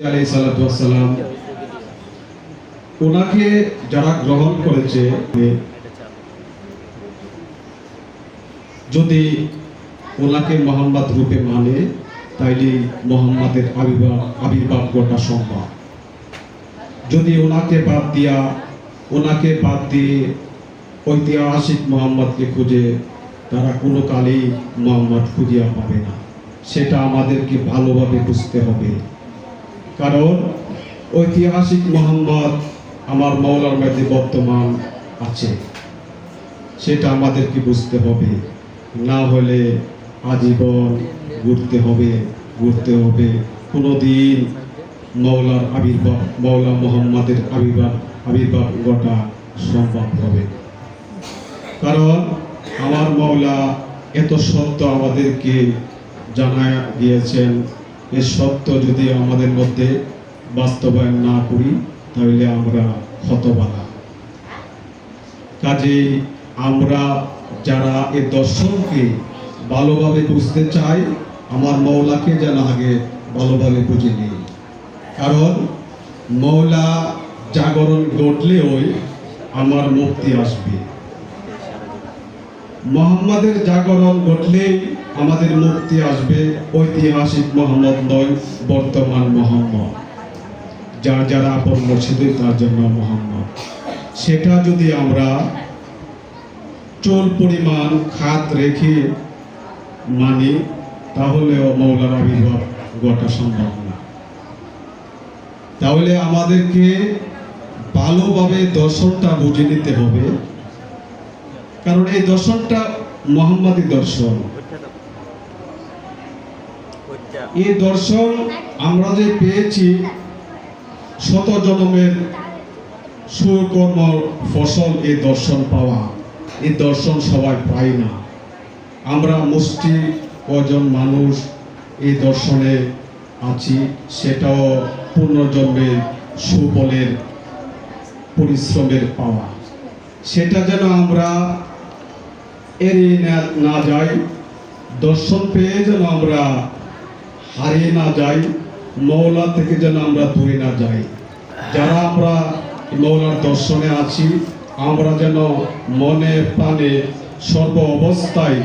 আলাইহিস সালাতু ওয়াস সালাম ওনাকে যারা গ্রহণ করেছে, যদি ওনাকে মোহাম্মদ রূপে মানে তাইলে মোহাম্মদের আবির্ভাব ঘটা সম্ভব। যদি ওনাকে বাদ দিয়ে ঐতিহাসিক মোহাম্মদকে খুঁজে, তারা কোনো কালেই মোহাম্মদ খুঁজিয়া পাবে না। সেটা আমাদেরকে ভালোভাবে বুঝতে হবে, কারণ ঐতিহাসিক মোহাম্মদ আমার মাওলার মধ্যে বর্তমান আছে, সেটা আমাদেরকে বুঝতে হবে। না হলে আজীবন ঘুরতে হবে, কোনোদিন মাওলা মোহাম্মদের আবির্ভাব ঘটা সম্ভব হবে। কারণ আমার মাওলা এত সত্য আমাদেরকে জানায় দিয়েছেন, এই সত্য যদি আমাদের মধ্যে বাস্তবায়ন না করি তাহলে আমরা হতবাক। কাজেই আমরা যারা এই দর্শনকে ভালোভাবে বুঝতে চাই, আমার মওলাকে যেন আগে ভালোভাবে বুঝে নিই। কারণ মওলা জাগরণ ঘটলেই আমার মুক্তি আসবে। মোহাম্মদের জাগরণ ঘটলেই আমাদের মুক্তি আসবে। ঐতিহাসিক মোহাম্মদ নয়, বর্তমান মোহাম্মদ, যারা আপন মুর্শিদ তার জন্য মোহাম্মদ। সেটা যদি আমরা চোল পরিমাণ খাত রেখে মানি, তাহলেও মওলার আবির্ভাব ঘটা সম্ভব না। তাহলে আমাদেরকে ভালোভাবে দর্শনটা বুঝে নিতে হবে, কারণ এই দর্শনটা মোহাম্মদী দর্শন। এই দর্শন আমরা যে পেয়েছি শত জন্মের সুকর্ম ফসল, এই দর্শন পাওয়া, এই দর্শন সবাই পায় না। আমরা মুষ্টি কজন মানুষ এই দর্শনে আছি, সেটাও পূর্ণজন্মের সুফলের পরিশ্রমের পাওয়া। সেটা যেন আমরা এড়িয়ে না যাই, দর্শন পেয়ে যেন আমরা হারিয়ে না যাই, মওলা থেকে যেন আমরা দূরে না যাই। যারা আমরা মওলার দর্শনে আছি, আমরা যেন মনে প্রাণে সর্ব অবস্থায়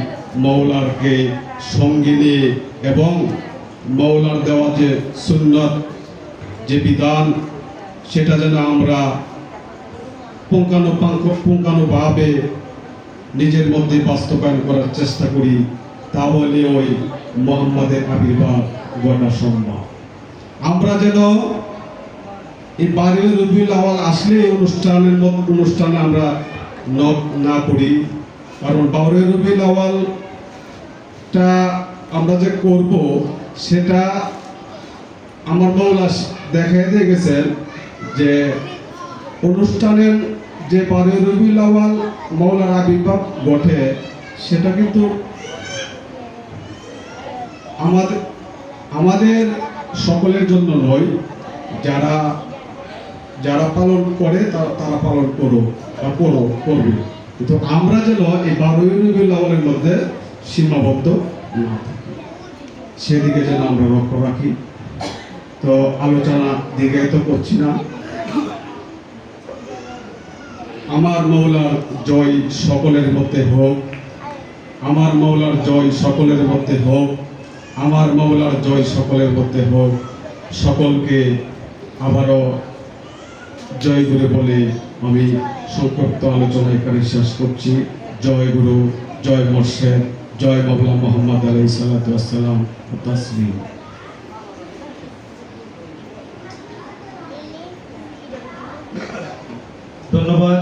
মওলারকে সঙ্গে নিয়ে এবং মওলার দেওয়া যে সুন্নত, যে বিধান, সেটা যেন আমরা পুঙ্খানুপুঙ্খানুভাবে নিজের মধ্যে বাস্তবায়ন করার চেষ্টা করি। তাহলে ওই মোহাম্মদের আবির্ভাব ঘটা সম্ভব। আমরা যেন এই বারোই রবিউল আউয়াল আসলে অনুষ্ঠানে আমরা না করি, কারণ বারোই রবিউল আউয়ালটা আমরা যে করব, সেটা আমার মাওলা দেখাই দিয়ে গেছেন যে অনুষ্ঠানের যে বারোই রবিউল আউয়াল মওলার আবির্ভাব ঘটে, সেটা কিন্তু আমাদের সকলের জন্য নয়। যারা পালন করে তারা পালন করবে, কিন্তু আমরা যেন এই বারোই রবিউল আউয়ালের মধ্যে সীমাবদ্ধ না থাকি, সেদিকে যেন আমরা লক্ষ্য রাখি। তো আলোচনা দিকে তো করছি না। আমার মওলার জয় সকলের মধ্যে হোক, আমার মওলার জয় সকলের মধ্যে হোক, আমার মওলার জয় সকলের মধ্যে হোক। সকলকে আবারও জয় গুরু বলে আমি সংক্ষিপ্ত আলোচনা এখানে শেষ করছি। জয় গুরু, জয় মুর্শিদ, জয় মাওলা মুহাম্মদ আলাইহিস সালাতু ওয়াস সালাম তাসলিম। ধন্যবাদ।